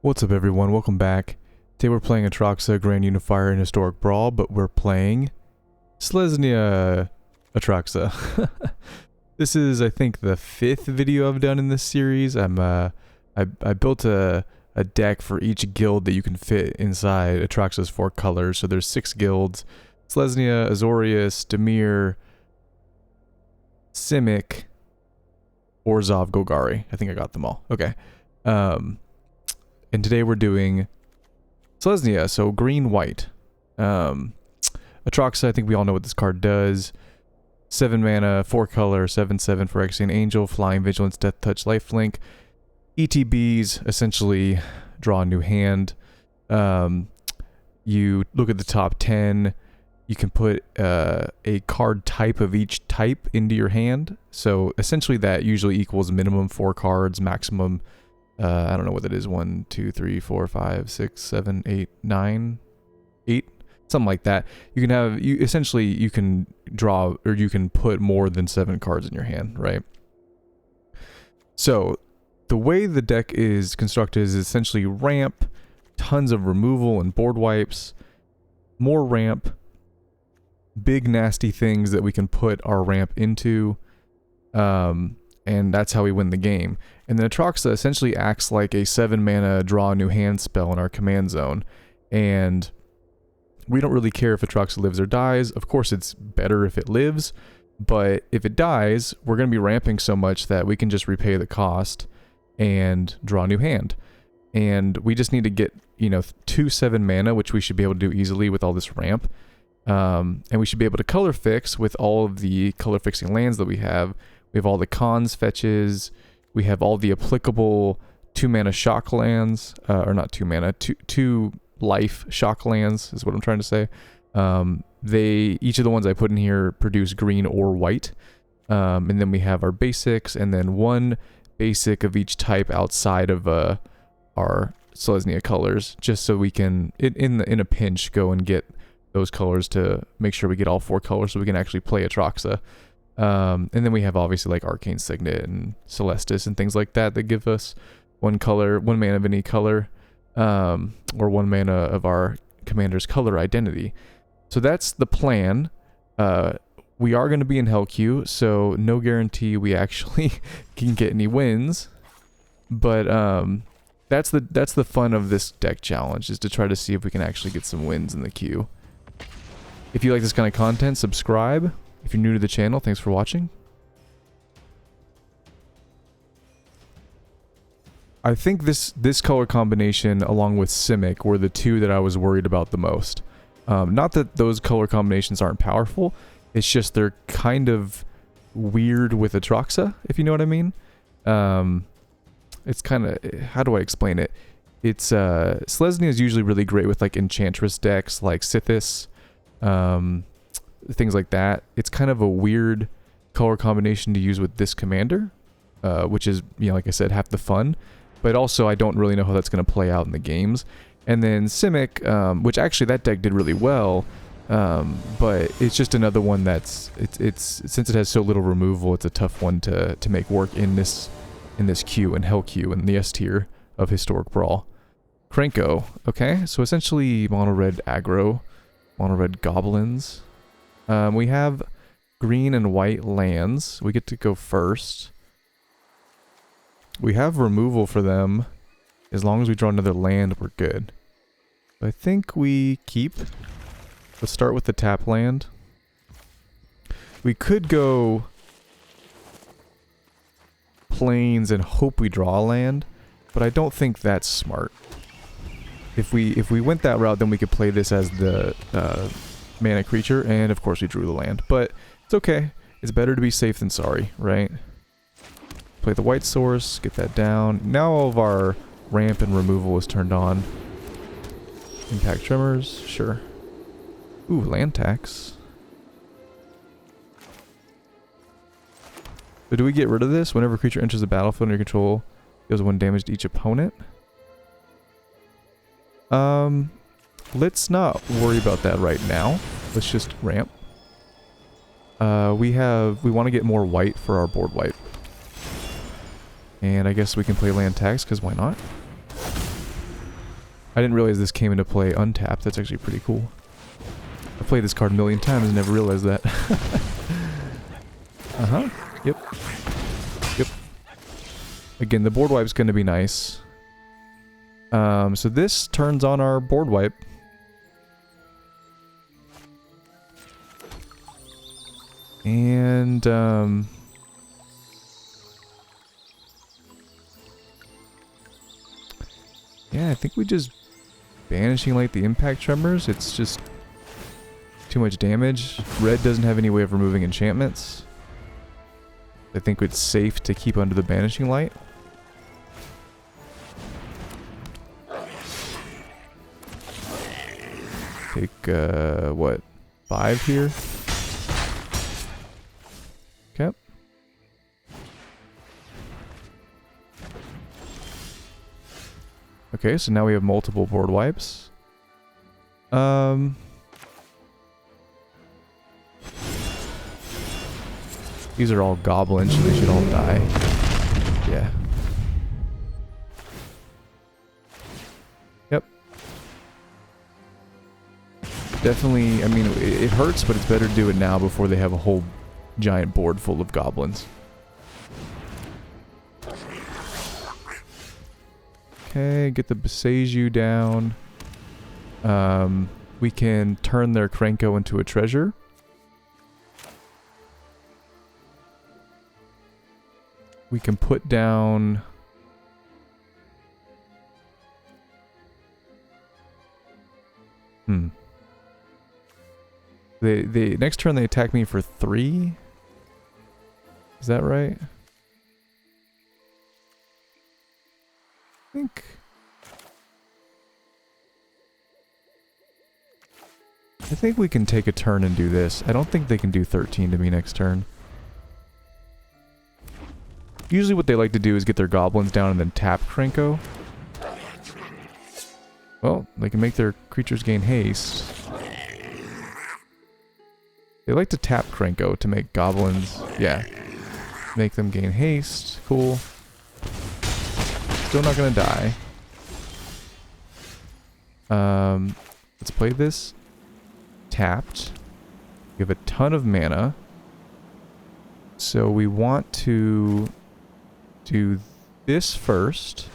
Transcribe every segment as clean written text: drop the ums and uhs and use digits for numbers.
What's up everyone, welcome back. Today we're playing Atraxa, Grand Unifier, and Historic Brawl, but we're playing Selesnya Atraxa. This is, I think, the 5th video I've done in this series. I built a deck for each guild that you can fit inside Atraxa's 4 colors. So there's 6 guilds: Selesnya, Azorius, Dimir, Simic, Orzhov, Golgari. I think I got them all. Okay. And today we're doing Selesnya, so green-white. Atraxa, I think we all know what this card does. 7 mana, 4 color, 7/7 for Phyrexian Angel, Flying, Vigilance, Death Touch, Lifelink. ETBs, essentially draw a new hand. You look at the top 10, you can put a card type of each type into your hand. So essentially that usually equals minimum 4 cards, maximum I don't know what it is, 1, 2, 3, 4, 5, 6, 7, 8, 9, 8, something like that. You can have, essentially you can draw, or you can put more than 7 cards in your hand, right? So the way the deck is constructed is essentially ramp, tons of removal and board wipes, more ramp, big nasty things that we can put our ramp into, and that's how we win the game. And then Atraxa essentially acts like a 7 mana draw a new hand spell in our command zone. And we don't really care if Atraxa lives or dies. Of course it's better if it lives, but if it dies, we're going to be ramping so much that we can just repay the cost and draw a new hand. And we just need to get, 2 7 mana, which we should be able to do easily with all this ramp. And we should be able to color fix with all of the color fixing lands that we have. We have all the cons fetches. We have all the applicable 2 mana shock lands, or not 2 mana, 2 life shock lands is what I'm trying to say. Each of the ones I put in here produce green or white. And then we have our basics, and then 1 basic of each type outside of our Selesnya colors, just so we can, in a pinch, go and get those colors to make sure we get all 4 colors so we can actually play Atraxa. And then we have obviously like Arcane Signet and Celestis and things like that that give us 1 mana of any color, or 1 mana of our commander's color identity. So that's the plan. We are going to be in Hell Queue, so no guarantee we actually can get any wins. But that's the fun of this deck challenge, is to try to see if we can actually get some wins in the queue. If you like this kind of content, subscribe. If you're new to the channel, thanks for watching. I think this color combination along with Simic were the 2 that I was worried about the most. Not that those color combinations aren't powerful, it's just they're kind of weird with Atraxa, if you know what I mean. It's kind of, how do I explain it? It's Selesnya is usually really great with like Enchantress decks like cedh, things like that. It's kind of a weird color combination to use with this commander, which is, like I said, half the fun. But also, I don't really know how that's going to play out in the games. And then Simic, which actually that deck did really well, but it's just another one that's it's since it has so little removal, it's a tough one to make work in this queue, and Hell Queue, and the S tier of Historic Brawl. Krenko, okay, so essentially mono red aggro, mono red goblins. We have green and white lands. We get to go first. We have removal for them. As long as we draw another land, we're good. I think we keep. Let's start with the tap land. We could go plains and hope we draw a land, but I don't think that's smart. If we went that route, then we could play this as the mana creature, and of course we drew the land, but it's okay. It's better to be safe than sorry, right? Play the white source, get that down. Now all of our ramp and removal is turned on. Impact Tremors, sure. Ooh, land tax. So do we get rid of this? Whenever a creature enters the battlefield under your control, deals 1 damage to each opponent. Let's not worry about that right now. Let's just ramp. We want to get more white for our board wipe. And I guess we can play land tax, because why not? I didn't realize this came into play untapped. That's actually pretty cool. I've played this card a million times and never realized that. Uh-huh. Yep. Yep. Again, the board wipe's going to be nice. So this turns on our board wipe. And, yeah, I think we just Banishing Light the impact tremors. It's just too much damage. Red doesn't have any way of removing enchantments. I think it's safe to keep under the Banishing Light. Take, what, 5 here? Okay. Okay, so now we have multiple board wipes. These are all goblins, so they should all die. Yeah. Yep. Definitely, I mean, it hurts, but it's better to do it now before they have a whole giant board full of goblins. Okay, get the Beseju down. We can turn their Krenko into a treasure. We can put down... The next turn they attack me for 3? Is that right? I think we can take a turn and do this. I don't think they can do 13 to me next turn. Usually what they like to do is get their goblins down and then tap Krenko. Well, they can make their creatures gain haste. They like to tap Krenko to make goblins, yeah, make them gain haste. Cool. Still not gonna die. Let's play this. Tapped. We have a ton of mana. So we want to do this first.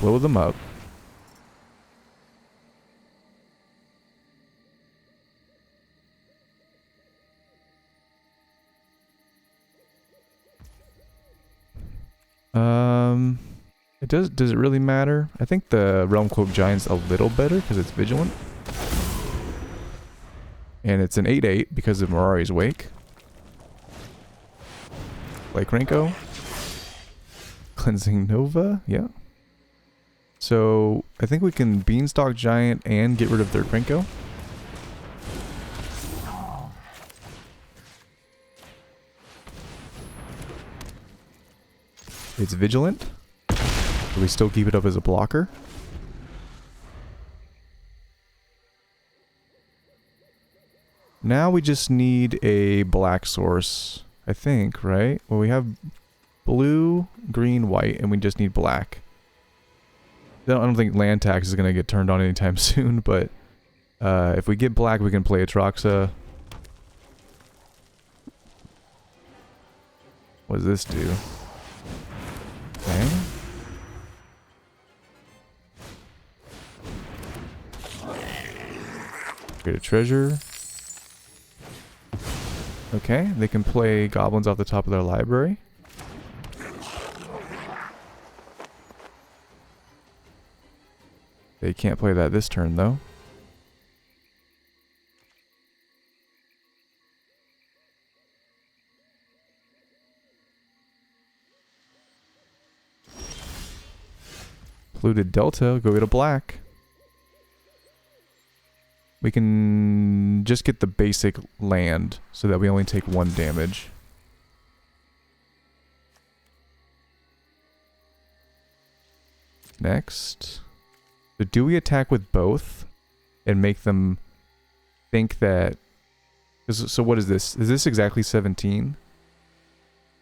Blow them up. Does it really matter? I think the Realm Cloak Giant's a little better because it's vigilant. And it's an 8/8 because of Mirari's Wake. Like Krenko. Cleansing Nova, yeah. So I think we can Beanstalk Giant and get rid of their Krenko. It's vigilant. Do we still keep it up as a blocker? Now we just need a black source, I think, right? Well, we have blue, green, white, and we just need black. I don't think land tax is going to get turned on anytime soon, but if we get black, we can play Atraxa. What does this do? Okay. Create a treasure. Okay, they can play goblins off the top of their library. They can't play that this turn, though. Polluted Delta, go get a black. We can just get the basic land so that we only take 1 damage. Next. So do we attack with both and make them think that... So what is this? Is this exactly 17?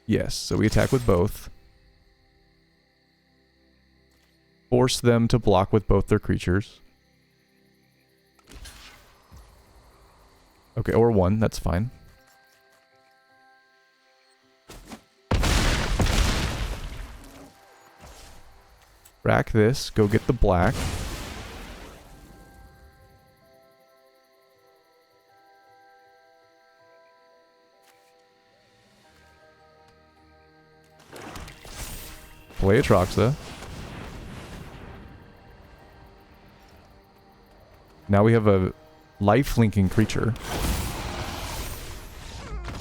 Yes, so we attack with both. force them to block with both their creatures. Okay, or one, that's fine. Rack this, go get the black. Play Atraxa. Now we have a life-linking creature.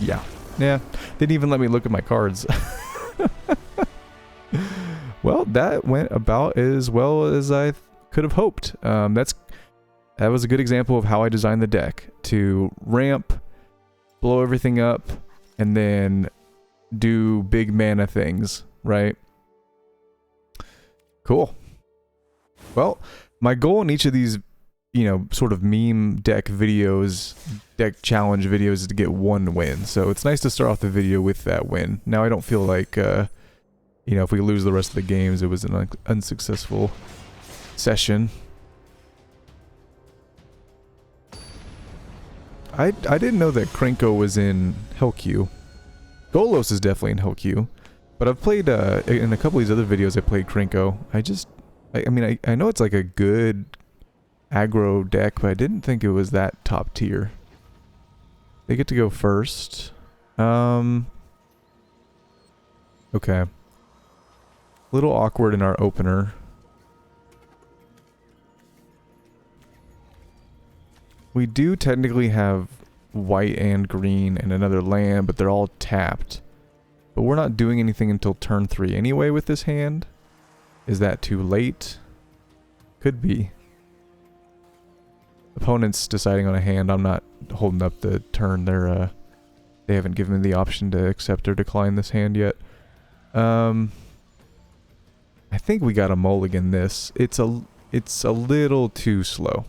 Yeah. Yeah. Didn't even let me look at my cards. Well, that went about as well as I could have hoped. That was a good example of how I designed the deck. To ramp, blow everything up, and then do big mana things, right? Cool. Well, my goal in each of these, you know, sort of meme deck videos, deck challenge videos, is to get one win. So it's nice to start off the video with that win. Now I don't feel like, you know, if we lose the rest of the games, it was an unsuccessful session. I didn't know that Krenko was in Hellq. Golos is definitely in Hellq. But I've played, in a couple of these other videos I played Krenko. I mean, I know it's like a good aggro deck, but I didn't think it was that top tier. They get to go first. Okay. A little awkward in our opener. We do technically have white and green and another land, but they're all tapped. But we're not doing anything until turn 3 anyway with this hand. Is that too late? Could be. Opponent's deciding on a hand. I'm not holding up the turn. They haven't given me the option to accept or decline this hand yet. I think we got a mulligan this. It's a little too slow.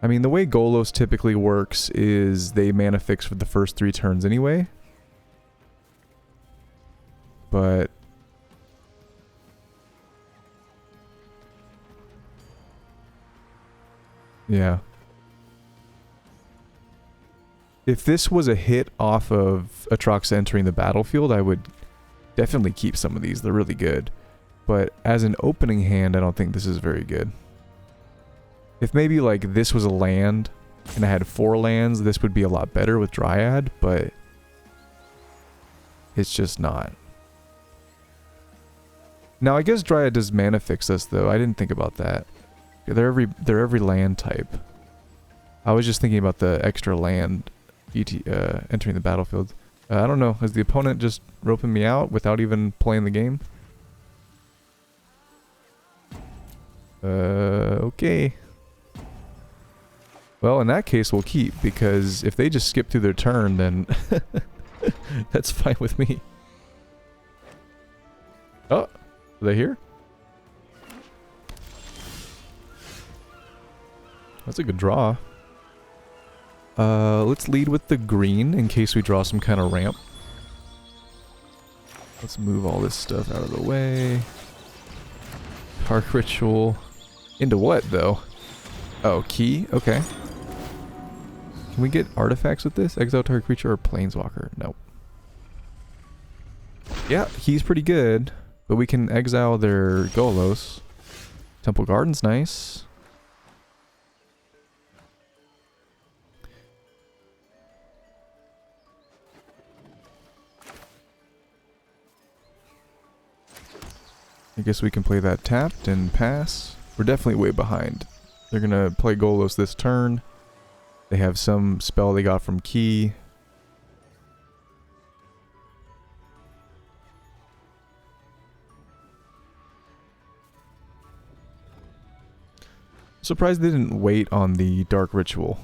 I mean, the way Golos typically works is they mana fix for the first 3 turns anyway. But yeah. If this was a hit off of Atraxa entering the battlefield, I would definitely keep some of these. They're really good. But as an opening hand, I don't think this is very good. If maybe like this was a land and I had 4 lands, this would be a lot better with Dryad, but it's just not. Now I guess Dryad does mana fix us though. I didn't think about that. They're every land type. I was just thinking about the extra land entering the battlefield. I don't know. Is the opponent just roping me out without even playing the game? Okay. Well, in that case, we'll keep, because if they just skip through their turn, then that's fine with me. Oh, are they here? That's a good draw. Let's lead with the green in case we draw some kind of ramp. Let's move all this stuff out of the way. Dark Ritual. Into what, though? Oh, key? Okay. Can we get artifacts with this? Exile target creature or planeswalker? Nope. Yeah, he's pretty good. But we can exile their Golos. Temple Garden's nice. I guess we can play that tapped and pass. We're definitely way behind. They're gonna play Golos this turn. They have some spell they got from Key. Surprised they didn't wait on the Dark Ritual.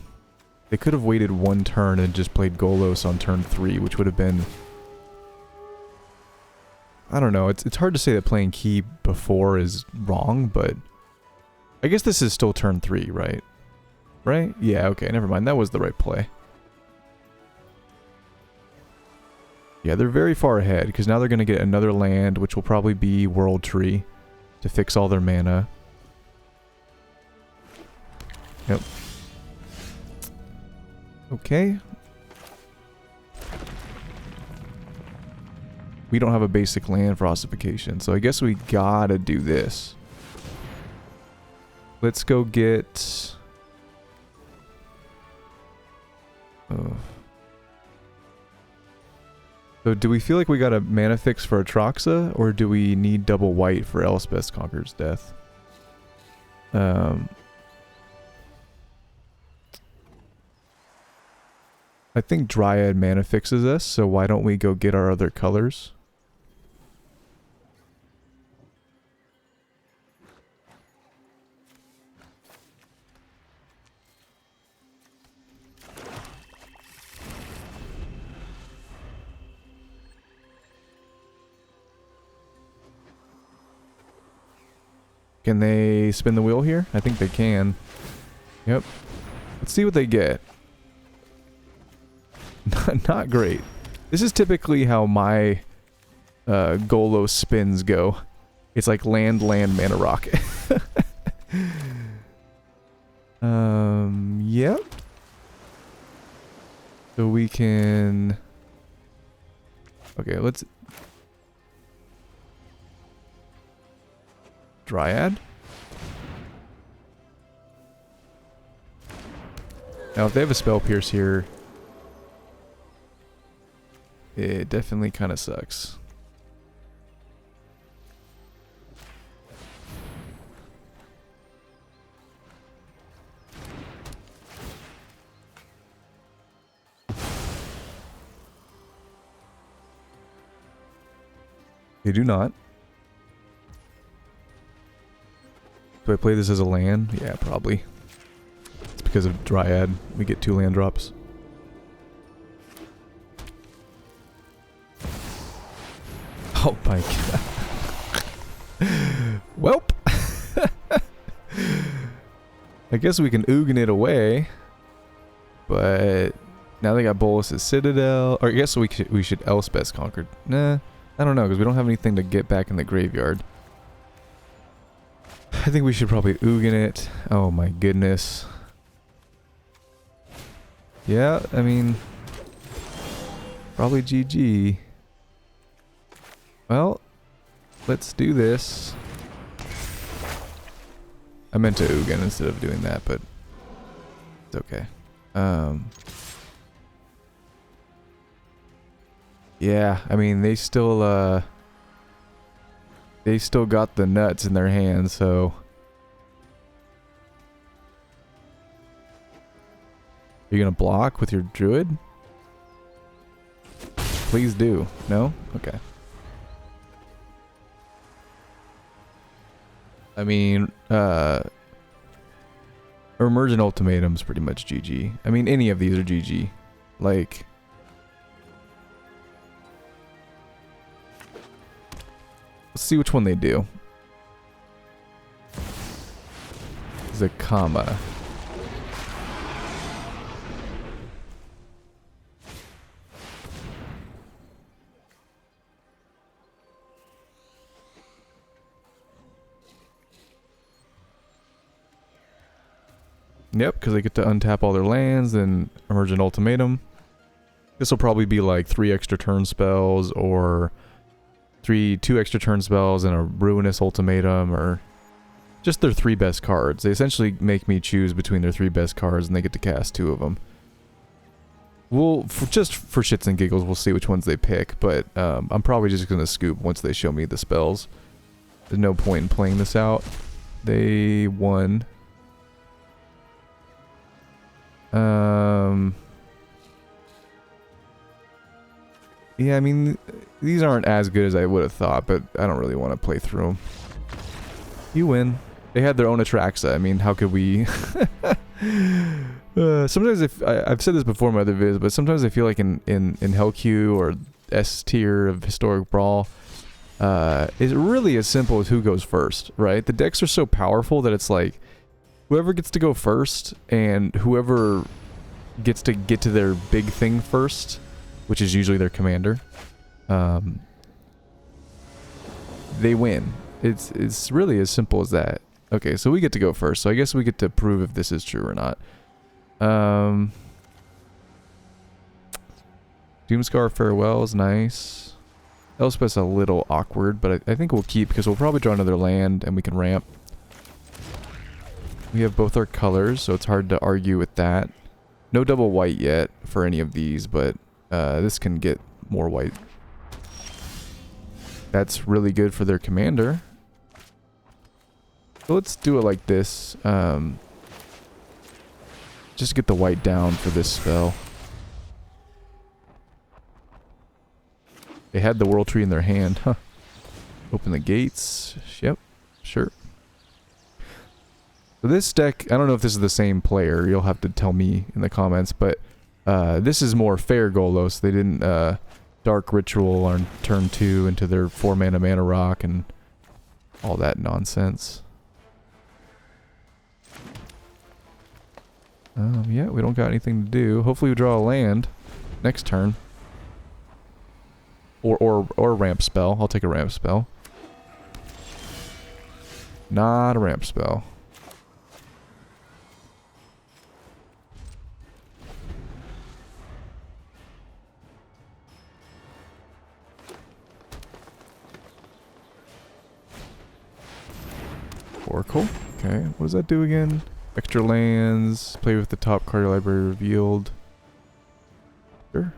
They could have waited 1 turn and just played Golos on turn 3, which would have been... I don't know, it's hard to say that playing Key before is wrong, but... I guess this is still turn 3, right? Right? Yeah, okay, never mind, that was the right play. Yeah, they're very far ahead, because now they're going to get another land, which will probably be World Tree. to fix all their mana. Yep. Okay. We don't have a basic land for ossification, so I guess we gotta do this. Let's go get... So do we feel like we got a mana fix for Atraxa, or do we need double white for Elspeth Conquers Death? I think Dryad mana fixes us, so why don't we go get our other colors? Can they spin the wheel here? I think they can. Yep. Let's see what they get. Not great. This is typically how my Golo spins go. It's like land, mana rock. Yep. So we can... Okay, let's... Dryad? Now if they have a Spell Pierce here, it definitely kind of sucks. They do not. Do I play this as a land? Yeah, probably. It's because of Dryad. We get 2 land drops. Oh my god. Welp. I guess we can Ugin it away. But now they got Bolus's Citadel. Or I guess we should Elspeth's Conquered. Nah, I don't know, because we don't have anything to get back in the graveyard. I think we should probably Ugin it. Oh my goodness. Yeah, I mean... Probably GG. Well, let's do this. I meant to Ugin instead of doing that, but... It's okay. Yeah, I mean, they still got the nuts in their hands, so... You're gonna block with your druid? Please do. No? Okay. I mean, Emergent Ultimatum's pretty much GG. I mean, any of these are GG. Like... Let's see which one they do. Zakama. Yep, because they get to untap all their lands and Emergent Ultimatum. This will probably be like 3 extra turn spells, or 2 extra turn spells and a Ruinous Ultimatum, or just their 3 best cards. They essentially make me choose between their 3 best cards, and they get to cast 2 of them. We'll, just for shits and giggles, we'll see which ones they pick, but I'm probably just going to scoop once they show me the spells. There's no point in playing this out. They won. Yeah, I mean, these aren't as good as I would have thought, but I don't really want to play through them. You win. They had their own Atraxa. I mean, how could we... sometimes I've said this before in my other videos, but sometimes I feel like in Hellq or S tier of Historic Brawl, it's really as simple as who goes first, right? The decks are so powerful that it's like, whoever gets to go first, and whoever gets to get to their big thing first, which is usually their commander, they win. It's really as simple as that. Okay, so we get to go first. So I guess we get to prove if this is true or not. Doomscar Farewell is nice. Elspeth's a little awkward, but I think we'll keep because we'll probably draw another land and we can ramp. We have both our colors, so it's hard to argue with that. No double white yet for any of these, but this can get more white. That's really good for their commander. So let's do it like this. Just get the white down for this spell. They had the World Tree in their hand. Huh. Open the gates. Yep. Sure. So this deck, I don't know if this is the same player. You'll have to tell me in the comments. But this is more fair Golos. They didn't Dark Ritual on turn 2 into their 4-mana Mana Rock and all that nonsense. Yeah, we don't got anything to do. Hopefully we draw a land next turn. Or a ramp spell. I'll take a ramp spell. Not a ramp spell. Oracle. Okay, what does that do again? Extra lands. Play with the top card of your library revealed. Sure.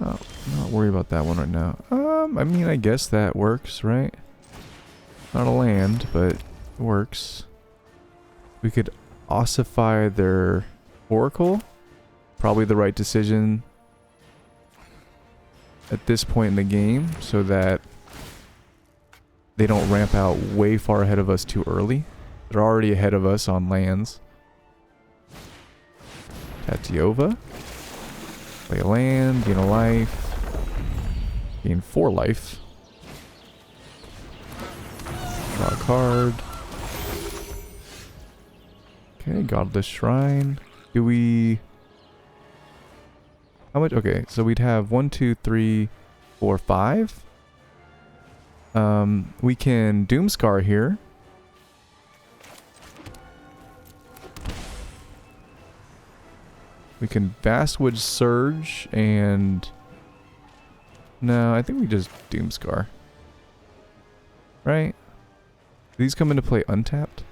Oh, not worry about that one right now. I mean, I guess that works, right? Not a land, but it works. We could ossify their Oracle. Probably the right decision at this point in the game, so that they don't ramp out way far ahead of us too early. They're already ahead of us on lands. Tatiova. Play a land, gain a life. Gain 4 life. Draw a card. Okay, Godless Shrine. Do we... How much? Okay, so we'd have 1, 2, 3, 4, 5. We can Doomscar here. We can Vastwood Surge and... No, I think we just Doomscar. Right? Do these come into play untapped?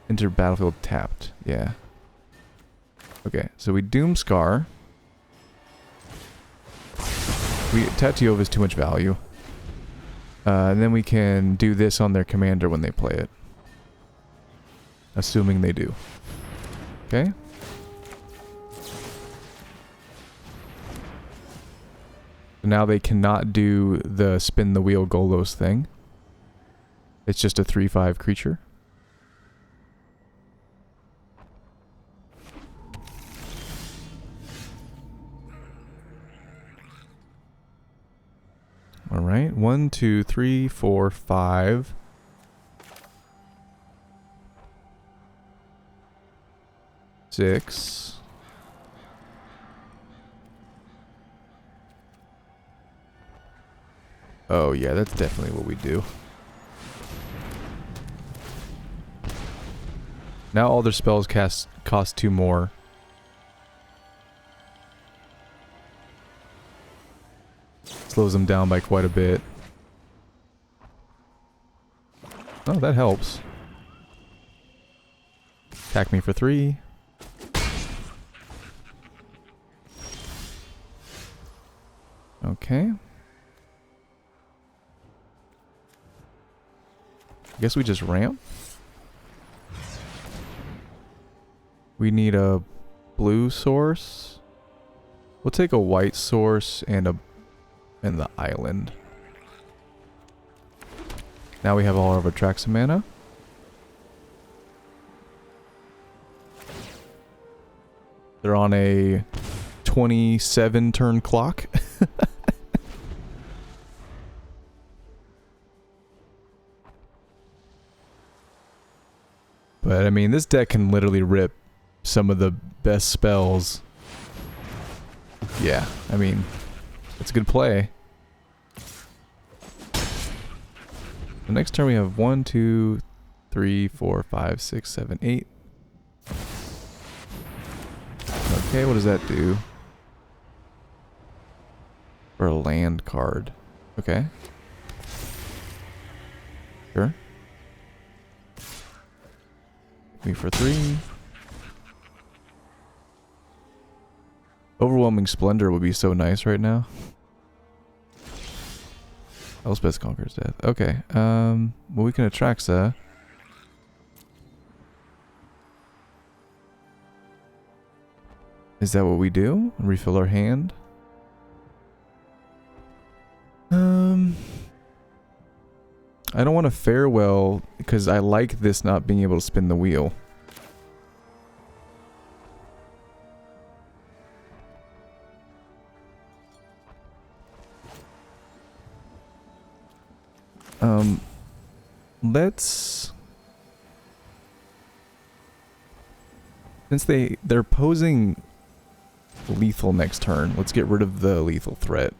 Enter battlefield tapped. Yeah. Okay, so we Doomscar. Tatiova is too much value. And then we can do this on their commander when they play it. Assuming they do. Okay. Now they cannot do the spin the wheel Golos thing. It's just a 3/5 creature. Alright, 1, 2, 3, 4, 5. 6. Oh yeah, that's definitely what we do. Now all their spells cost 2 more. Slows them down by quite a bit. Oh, that helps. Attack me for 3. Okay. I guess we just ramp. We need a blue source. We'll take a white source and the island. Now we have all of our Atraxa mana. They're on a 27 turn clock. But I mean, this deck can literally rip some of the best spells. Yeah, I mean, it's a good play. The next turn we have 1, 2, 3, 4, 5, 6, 7, 8. Okay, what does that do? For a land card. Okay. Sure. Me for 3. Overwhelming Splendor would be so nice right now. Elspeth conquers death. Okay. Well, we can Atraxa. Is that what we do? Refill our hand? I don't want to farewell because I like this not being able to spin the wheel. Let's... Since they're posing lethal next turn, let's get rid of the lethal threat.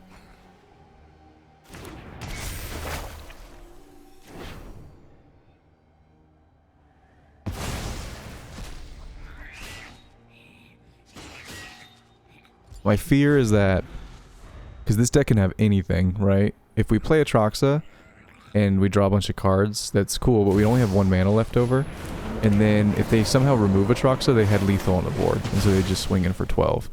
My fear is that, because this deck can have anything, right? If we play Atraxa and we draw a bunch of cards, that's cool, but we only have 1 mana left over. And then if they somehow remove Atraxa, they had lethal on the board, and so they just swing in for 12.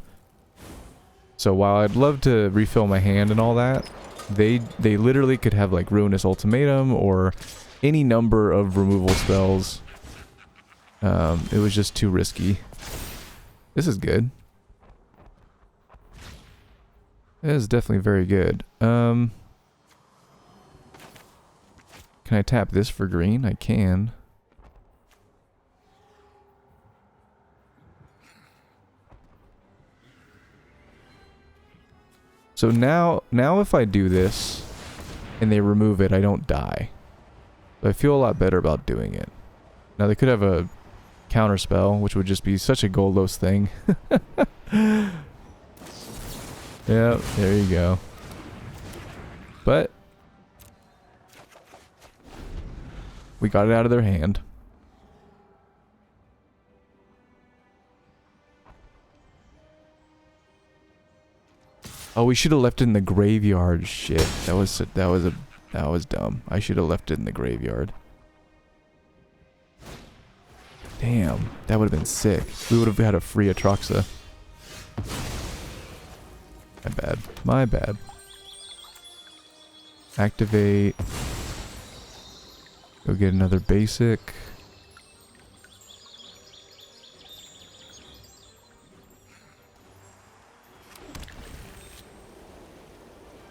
So while I'd love to refill my hand and all that, they literally could have like Ruinous Ultimatum or any number of removal spells. It was just too risky. This is good. It is definitely very good. Can I tap this for green? I can. So now if I do this and they remove it, I don't die. So I feel a lot better about doing it. Now they could have a counter spell, which would just be such a Goldos thing. Yep, there you go. But we got it out of their hand. Oh, we should have left it in the graveyard. Shit, that was dumb. I should have left it in the graveyard. Damn, that would have been sick. We would have had a free Atraxa. My bad. My bad. Activate. Go get another basic.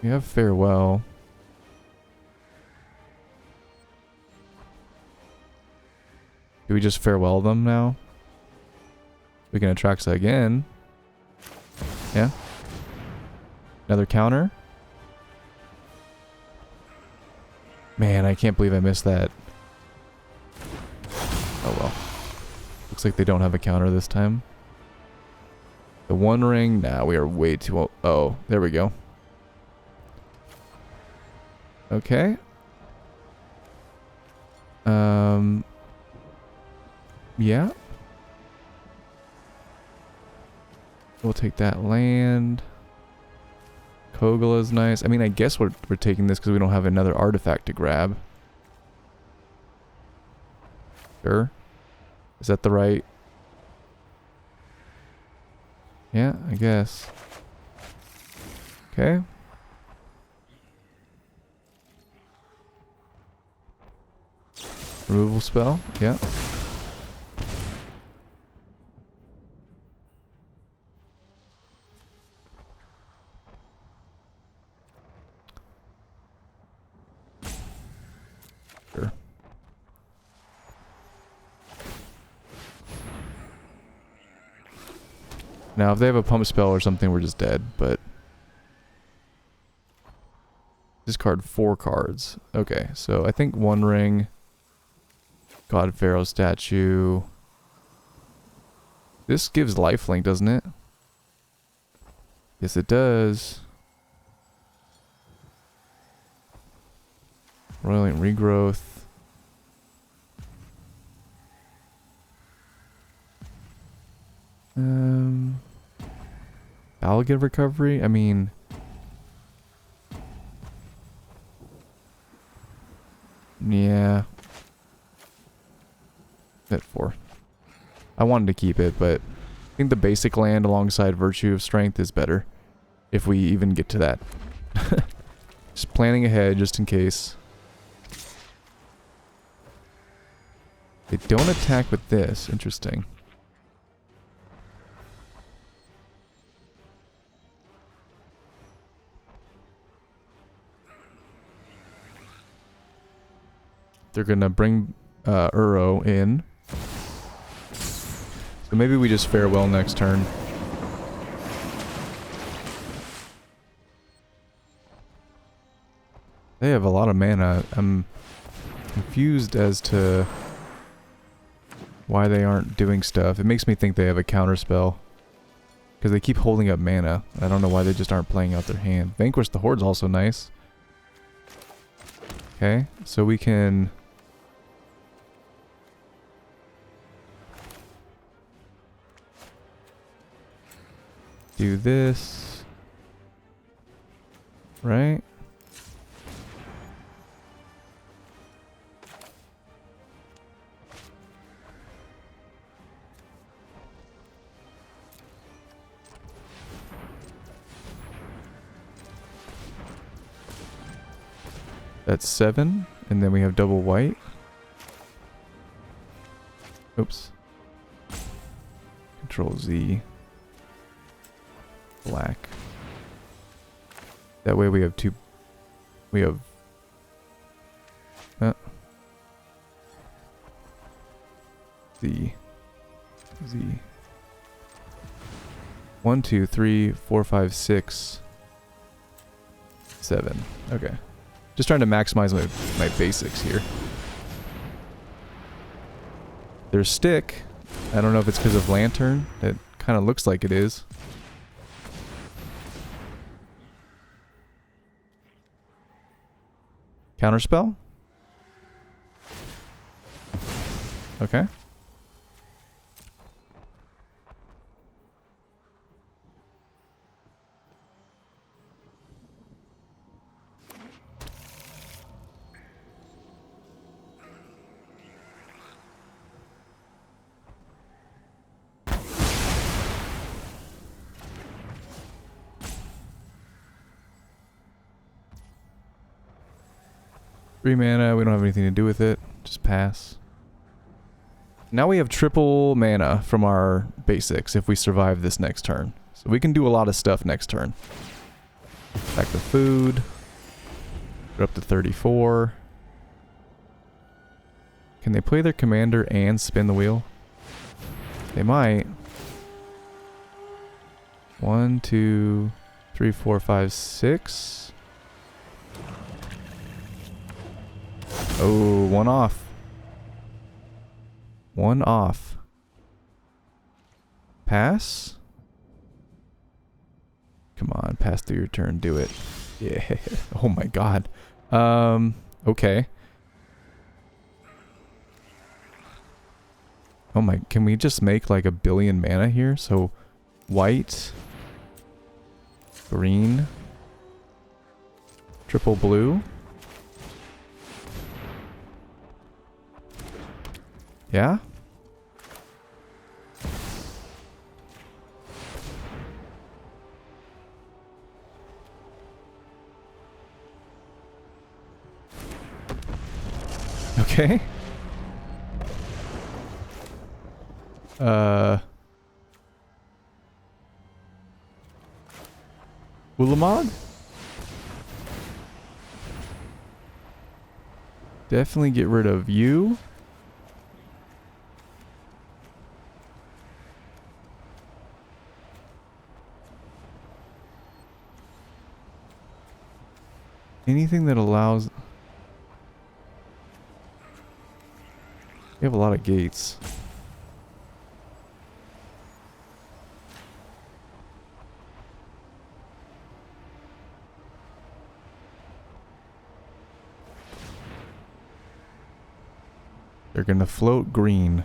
We have Farewell. Do we just Farewell them now? We can Atraxa again. Yeah. Another counter. Man, I can't believe I missed that. Oh well. Looks like they don't have a counter this time. The One Ring. Nah, we are way too... Oh, there we go. Okay. Yeah. We'll take that land. Kogla's nice. I mean, I guess we're taking this because we don't have another artifact to grab. Sure. Is that the right? Yeah, I guess. Okay. Removal spell. Yeah. Sure. Now, if they have a pump spell or something, we're just dead, but... Discard 4 cards. Okay, so I think One Ring... God Pharaoh statue. This gives lifelink, doesn't it? Yes, it does. Roiling regrowth. Balligan recovery? I mean... Yeah. Net 4. I wanted to keep it, but I think the basic land alongside Virtue of Strength is better. If we even get to that. Just planning ahead, just in case. They don't attack with this. Interesting. They're gonna bring Uro in. So maybe we just farewell next turn. They have a lot of mana. I'm confused as to why they aren't doing stuff. It makes me think they have a counterspell. Because they keep holding up mana. I don't know why they just aren't playing out their hand. Vanquish the Horde's also nice. Okay, so we can... do this. Right? That's 7, and then we have double white. Oops. Control Z. Black. That way we have two... We have... Z. 1, 2, 3, 4, 5, 6, 7. Okay. Just trying to maximize my basics here. There's stick. I don't know if it's because of Lantern. It kind of looks like it is. Counterspell? Okay. Three mana, we don't have anything to do with it. Just pass. Now we have triple mana from our basics if we survive this next turn. So we can do a lot of stuff next turn. Back to food. We're up to 34. Can they play their commander and spin the wheel? They might. 1, 2, 3, 4, 5, 6. Oh, one off. One off. Pass? Come on, pass through your turn, do it. Yeah. Oh my god. Okay. Oh my, can we just make like 1 billion mana here? So, white, green, triple blue. Yeah? Okay. Ulamog? Definitely get rid of you. Anything that allows... We have a lot of gates. They're gonna float green.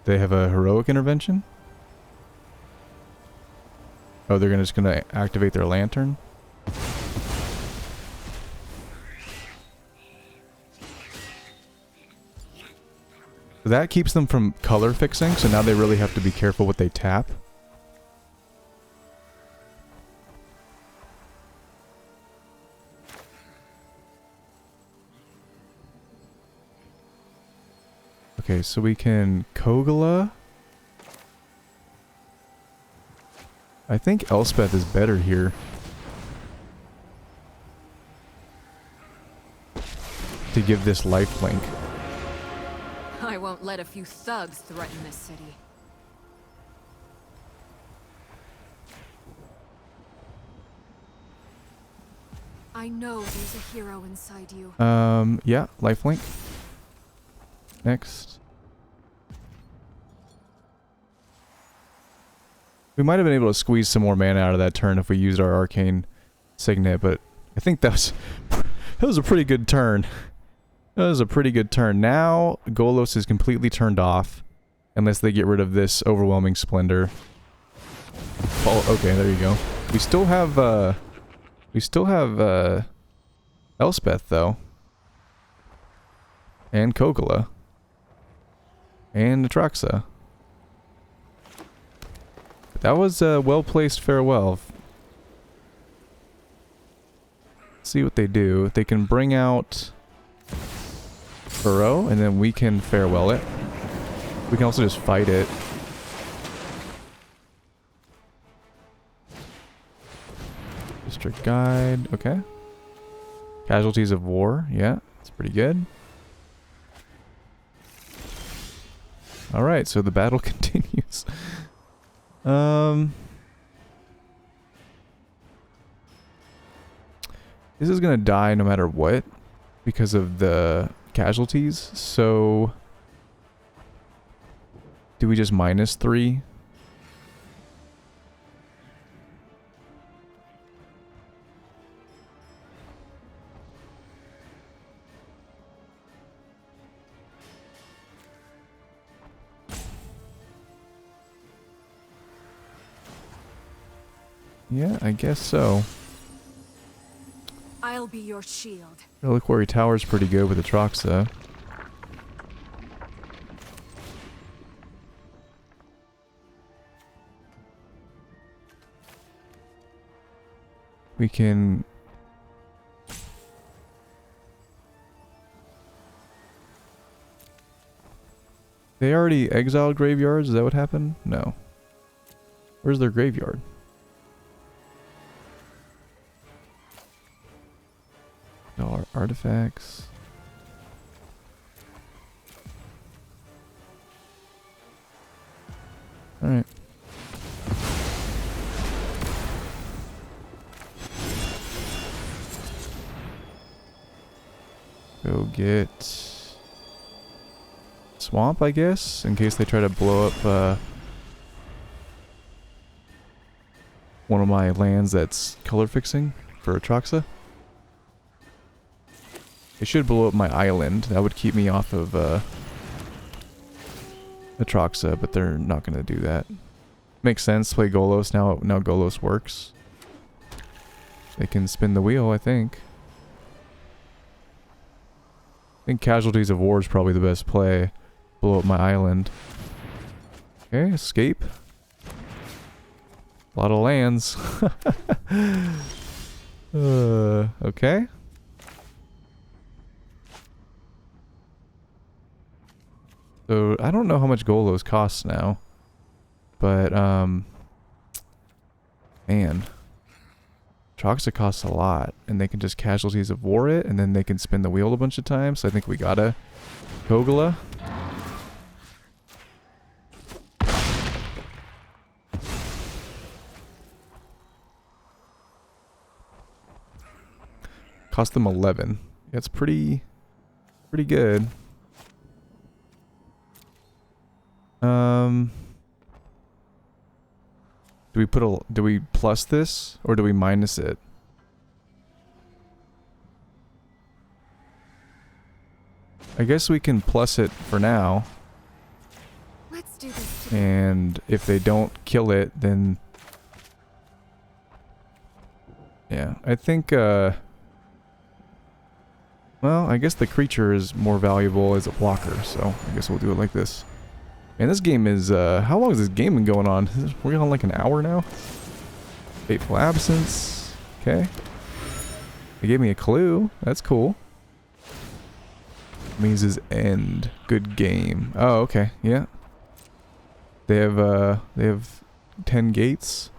They have a heroic intervention? Oh, they're just gonna activate their lantern? That keeps them from color fixing, so now they really have to be careful what they tap. Okay, so we can Kogla. I think Elspeth is better here. To give this lifelink. I won't let a few thugs threaten this city. I know there's a hero inside you. Yeah, lifelink. Next. We might have been able to squeeze some more mana out of that turn if we used our arcane signet, but I think that was a pretty good turn. That was a pretty good turn. Now Golos is completely turned off unless they get rid of this overwhelming splendor. Oh, okay, there you go. We still have Elspeth though. And Kogla. And Atraxa. That was a well-placed farewell. Let's see what they do. They can bring out Burrow, and then we can farewell it. We can also just fight it. District Guide, okay. Casualties of War, yeah, that's pretty good. Alright, so the battle continues. This is gonna die no matter what because of the casualties, so do we just -3? Yeah, I guess so. I'll be your shield. Reliquary Tower's pretty good with Atraxa. We can... They already exiled graveyards? Is that what happened? No. Where's their graveyard? No, artifacts. Alright. Go get Swamp, I guess, in case they try to blow up one of my lands that's color fixing for Atraxa. They should blow up my island. That would keep me off of Atraxa, but they're not going to do that. Makes sense. Play Golos now. Now Golos works. They can spin the wheel, I think. I think Casualties of War is probably the best play. Blow up my island. Okay, escape. A lot of lands. Okay. So, I don't know how much Golos costs now. But, man. Atraxa costs a lot. And they can just Casualties of War it, and then they can spin the wheel a bunch of times. So I think we gotta Kogla. Cost them 11. Yeah, it's pretty good. Do we plus this or do we minus it? I guess we can plus it for now. Let's do this. And if they don't kill it, then... Yeah, I think, well, I guess the creature is more valuable as a blocker, so I guess we'll do it like this. And this game is, how long has this game been going on? We're on like an hour now? Fateful Absence. Okay. They gave me a clue. That's cool. Maze's End. Good game. Oh, okay. Yeah. They have 10 gates.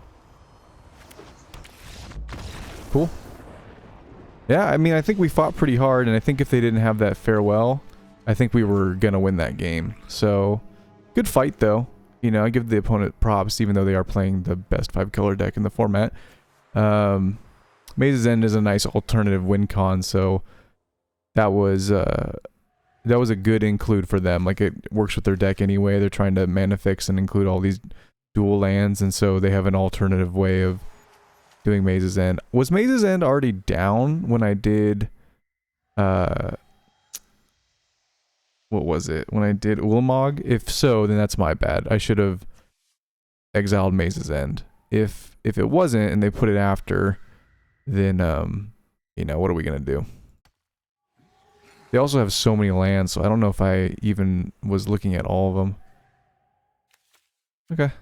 Cool. Yeah, I mean, I think we fought pretty hard, and I think if they didn't have that farewell, I think we were gonna win that game. So, good fight though. You know, I give the opponent props, even though they are playing the best 5 color deck in the format. Maze's End is a nice alternative win con, so that was a good include for them. Like, it works with their deck anyway. They're trying to mana fix and include all these dual lands, and so they have an alternative way of doing Maze's End. Was Maze's End already down when I did, what was it? When I did Ulamog? If so, then that's my bad. I should have exiled Maze's End. If it wasn't and they put it after, then, you know, what are we gonna do? They also have so many lands, so I don't know if I even was looking at all of them. Okay.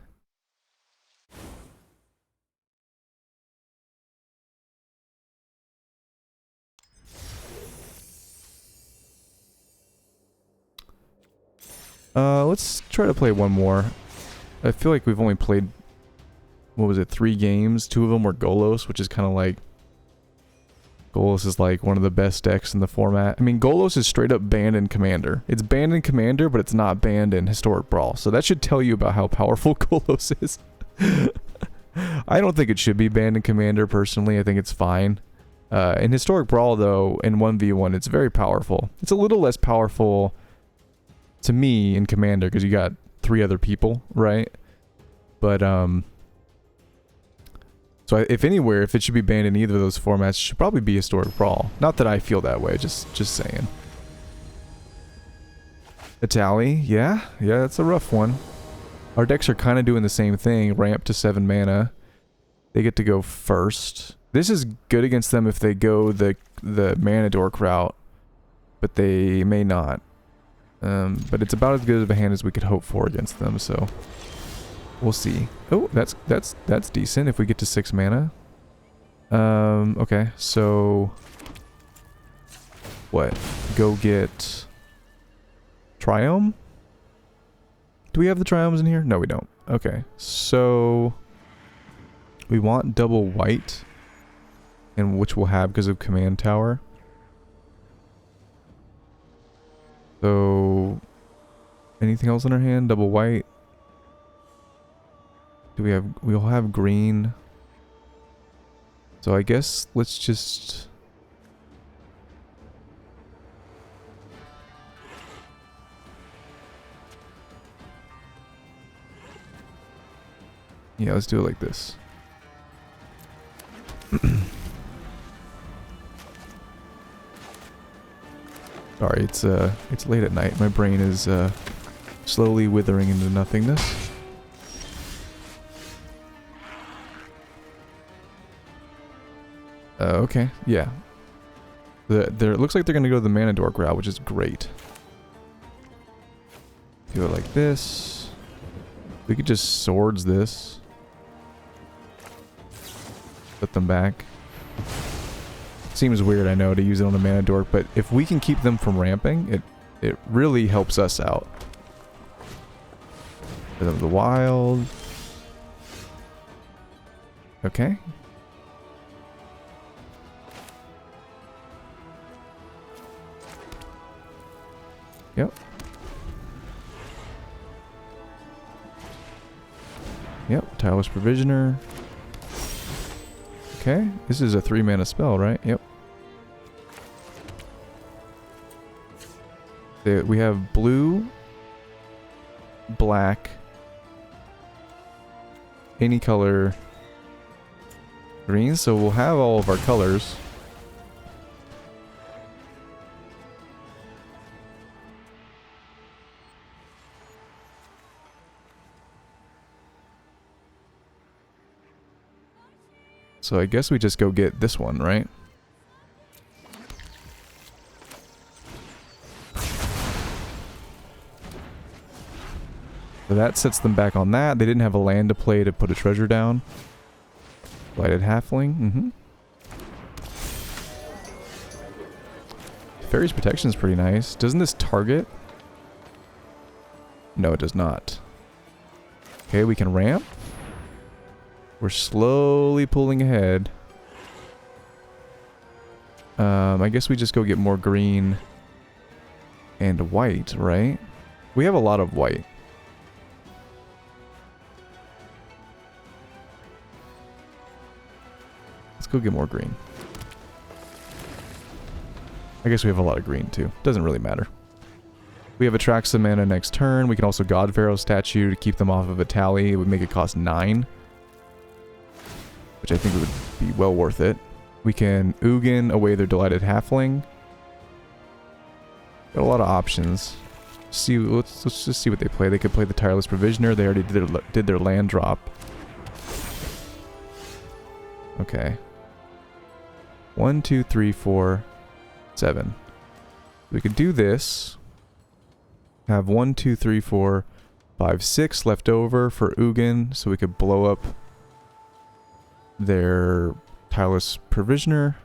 Let's try to play one more. I feel like we've only played, what was it, 3 games? 2 of them were Golos, which is kind of like... Golos is like one of the best decks in the format. I mean, Golos is straight up banned in Commander. It's banned in Commander, but it's not banned in Historic Brawl. So that should tell you about how powerful Golos is. I don't think it should be banned in Commander, personally. I think it's fine. In Historic Brawl, though, in 1v1, it's very powerful. It's a little less powerful... to me in Commander, because you got 3 other people, right? But, so if anywhere, if it should be banned in either of those formats, it should probably be Historic Brawl. Not that I feel that way, just saying. Itali, yeah, that's a rough one. Our decks are kind of doing the same thing, ramp to 7 mana. They get to go first. This is good against them if they go the mana dork route, but they may not. But it's about as good of a hand as we could hope for against them, so we'll see. Oh, that's decent if we get to 6 mana. Okay, so what? Go get Triome? Do we have the Triomes in here? No, we don't. Okay, so we want double white, and which we'll have because of Command Tower. So, anything else in our hand? Double white. Do we have... we'll have green. So I guess let's just... yeah, let's do it like this. Sorry, it's late at night. My brain is slowly withering into nothingness. Okay, yeah. It looks like they're gonna go to the mana dork route, which is great. Do it like this. We could just swords this. Put them back. Seems weird, I know, to use it on the mana dork, but if we can keep them from ramping, it really helps us out. The wild. Okay. Yep. Yep, Tireless Provisioner. Okay, this is a 3 mana spell, right? Yep. We have blue, black, any color, green, so we'll have all of our colors. So I guess we just go get this one, right? So that sets them back on that. They didn't have a land to play to put a treasure down. Blighted Halfling. Fairy's Protection is pretty nice. Doesn't this target? No, it does not. Okay, we can ramp. We're slowly pulling ahead. I guess we just go get more green and white, right? We have a lot of white. Let's go get more green. I guess we have a lot of green too. Doesn't really matter. We have Atraxa mana next turn. We can also God Pharaoh statue to keep them off of a tally. It would make it cost 9. Which I think would be well worth it. We can Ugin away their Delighted Halfling. Got a lot of options. Let's just see what they play. They could play the Tireless Provisioner. They already did their land drop. Okay. 1, 2, 3, 4, 7. We could do this. Have 1, 2, 3, 4, 5, 6 left over for Ugin, so we could blow up their Tireless Provisioner.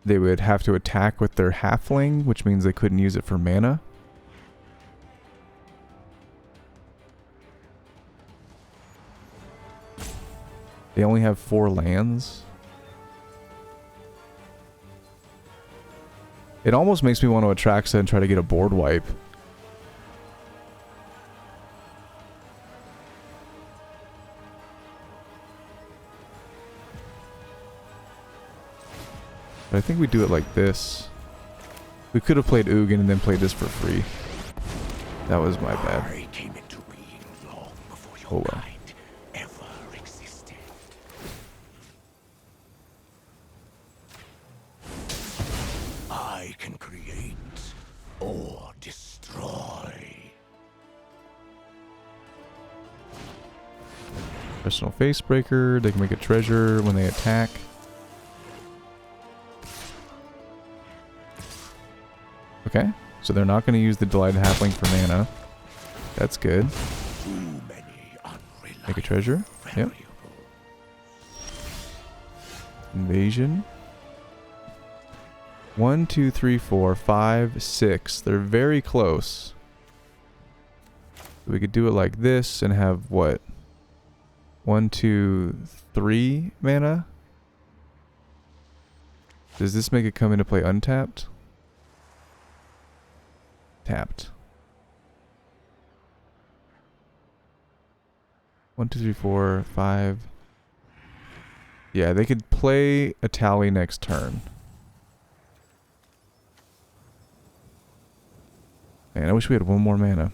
They would have to attack with their Halfling, which means they couldn't use it for mana. They only have 4 lands. It almost makes me want to Atraxa and try to get a board wipe. But I think we do it like this. We could have played Ugin and then played this for free. That was my bad. I came into being long before your Oh well. kind ever existed. I can create or destroy. Personal Facebreaker. They can make a treasure when they attack. Okay, so they're not going to use the Delighted Halfling for mana. That's good. Too many unreliable Make a treasure. Yep. variables. Invasion. 1, 2, 3, 4, 5, 6. They're very close. We could do it like this and have what? 1, 2, 3 mana? Does this make it come into play untapped? Tapped. 1, 2, 3, 4, 5. Yeah, they could play a tally next turn. Man, I wish we had one more mana.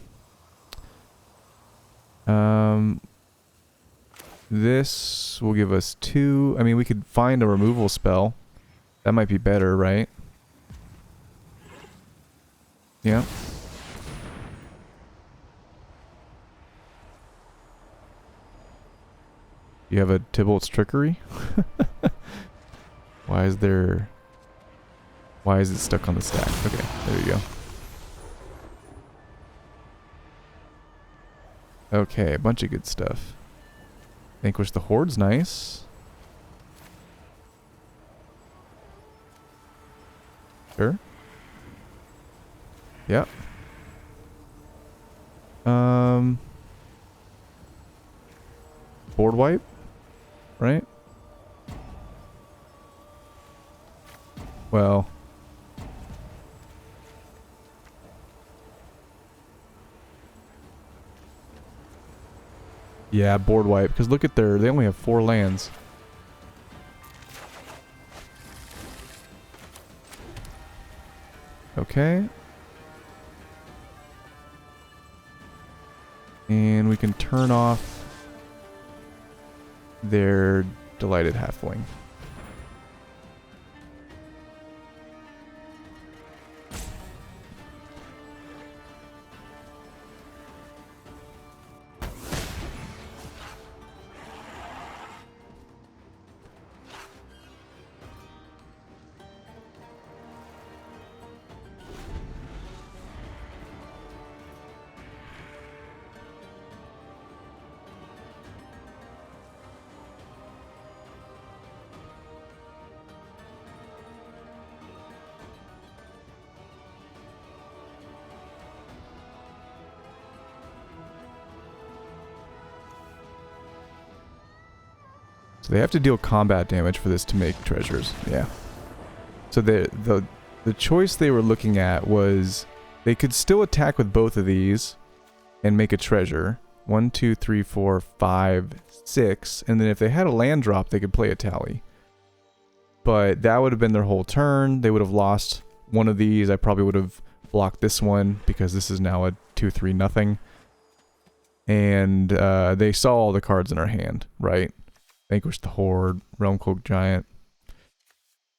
This will give us 2. I mean, we could find a removal spell. That might be better, right? Yeah. You have a Tybalt's Trickery? Why is it stuck on the stack? Okay, there you go. Okay, a bunch of good stuff. Vanquish the Horde's nice. Sure. Yep. Board wipe, right? Well, yeah, board wipe, because look at they only have 4 lands. Okay. And we can turn off their Delighted Halfling. So they have to deal combat damage for this to make treasures. Yeah. So the choice they were looking at was they could still attack with both of these and make a treasure. 1, 2, 3, 4, 5, 6. And then if they had a land drop, they could play a tally. But that would have been their whole turn. They would have lost one of these. I probably would have blocked this one because this is now a 2-3 nothing. And they saw all the cards in our hand, right? Vanquish the Horde, Realm Cloak Giant.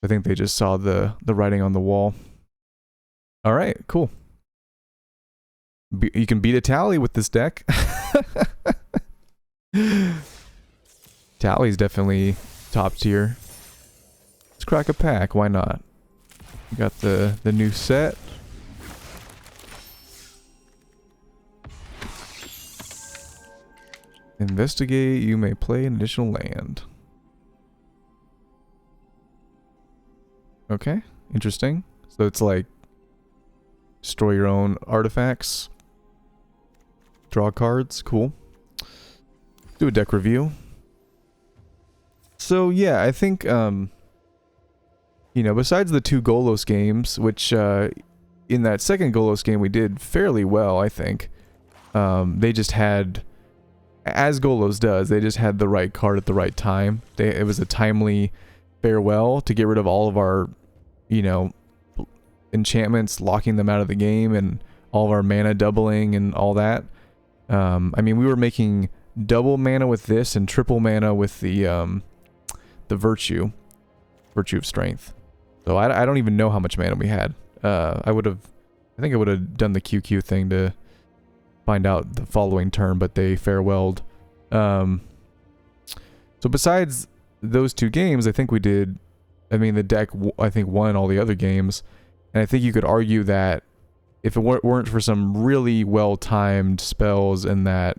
I think they just saw the writing on the wall. All right, cool. You can beat a tally with this deck. Tally's definitely top tier. Let's crack a pack. Why not? We got the new set. Investigate. You may play an additional land. Okay, interesting. So it's like destroy your own artifacts. Draw cards. Cool. Do a deck review. So yeah, I think you know, besides the 2 Golos games, which in that second Golos game we did fairly well, I think. They just had, as Golos does, they just had the right card at the right time. It was a timely farewell to get rid of all of our, you know, enchantments, locking them out of the game, and all of our mana doubling and all that. I mean, we were making double mana with this and triple mana with the virtue of strength. So I don't even know how much mana we had. I think I would have done the QQ thing to find out the following turn, but they farewelled. So besides those 2 games, I think we did. I mean, the deck I think won all the other games, and I think you could argue that if it weren't for some really well-timed spells in that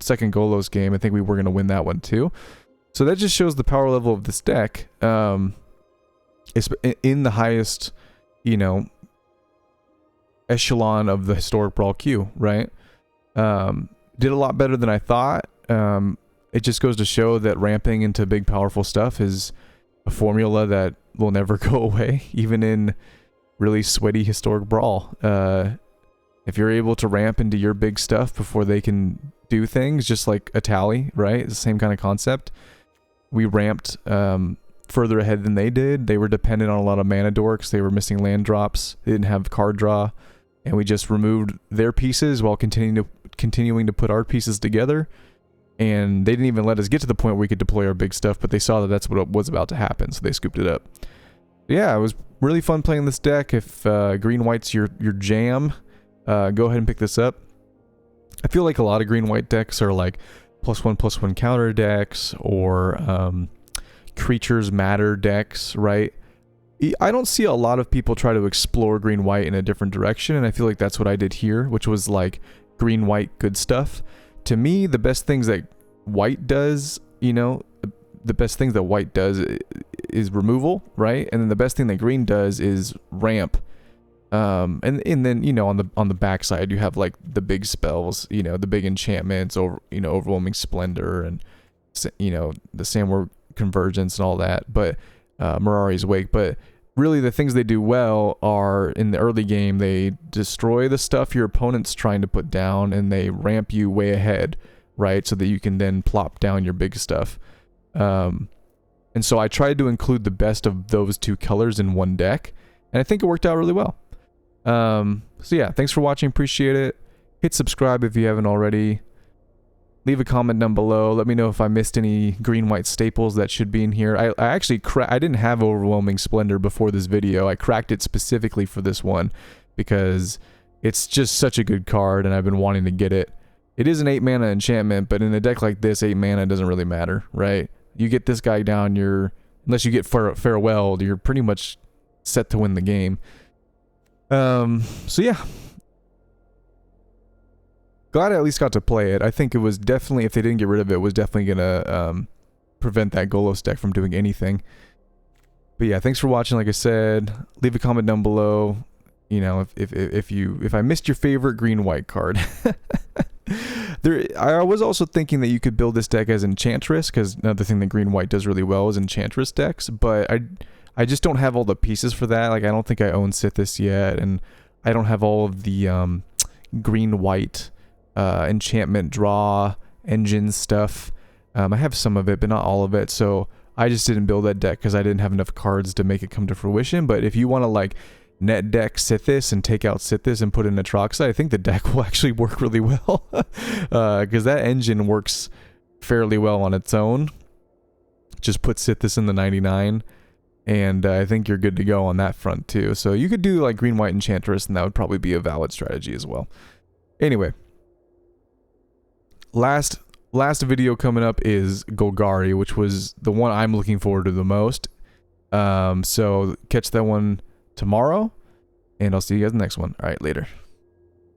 second Golos game, I think we were going to win that one too. So that just shows the power level of this deck. It's in the highest, you know, echelon of the historic Brawl queue, right? Did a lot better than I thought. It just goes to show that ramping into big, powerful stuff is a formula that will never go away, even in really sweaty historic Brawl. If you're able to ramp into your big stuff before they can do things, just like a tally, right? It's the same kind of concept. We ramped further ahead than they did. They were dependent on a lot of mana dorks. They were missing land drops. They didn't have card draw. And we just removed their pieces while continuing to put our pieces together. And they didn't even let us get to the point where we could deploy our big stuff, but they saw that that's what was about to happen, so they scooped it up. Yeah, it was really fun playing this deck. If green-white's your jam, go ahead and pick this up. I feel like a lot of green-white decks are like +1/+1 counter decks, or creatures matter decks, right? I don't see a lot of people try to explore green-white in a different direction, and I feel like that's what I did here, which was like green-white good stuff. To me, the best things that white does, you know, the best things that white does is removal, right? And then the best thing that green does is ramp. And then, you know, on the backside you have like the big spells, you know, the big enchantments, or, you know, Overwhelming Splendor, and, you know, the Sandwar Convergence and all that, but Mirari's Wake. But really the things they do well are, in the early game, they destroy the stuff your opponent's trying to put down, and they ramp you way ahead, right? So that you can then plop down your big stuff. And so I tried to include the best of those 2 colors in one deck, and I think it worked out really well. So yeah, thanks for watching. Appreciate it. Hit subscribe if you haven't already. Leave a comment down below. Let me know if I missed any green-white staples that should be in here. I actually I didn't have Overwhelming Splendor before this video. I cracked it specifically for this one because it's just such a good card, and I've been wanting to get it. It is an 8 mana enchantment, but in a deck like this, 8 mana doesn't really matter, right? You get this guy down, unless you get farewelled, you're pretty much set to win the game. So yeah. Glad I at least got to play it. I think it was definitely, if they didn't get rid of it, was definitely gonna prevent that Golos deck from doing anything. But yeah, thanks for watching. Like I said, leave a comment down below. You know, if I missed your favorite green-white card. I was also thinking that you could build this deck as Enchantress, because another thing that green-white does really well is Enchantress decks, but I just don't have all the pieces for that. Like, I don't think I own Cethis yet, and I don't have all of the green-white enchantment draw engine stuff. I have some of it, but not all of it, so I just didn't build that deck because I didn't have enough cards to make it come to fruition. But if you want to, like, net deck Cethis and take out Cethis and put in Atraxa, I think the deck will actually work really well, because that engine works fairly well on its own. Just put Cethis in the 99, and I think you're good to go on that front too. So you could do like green-white Enchantress, and that would probably be a valid strategy as well. Anyway, last video coming up is Golgari, which was the one I'm looking forward to the most. So catch that one tomorrow, and I'll see you guys in the next one. All right, later.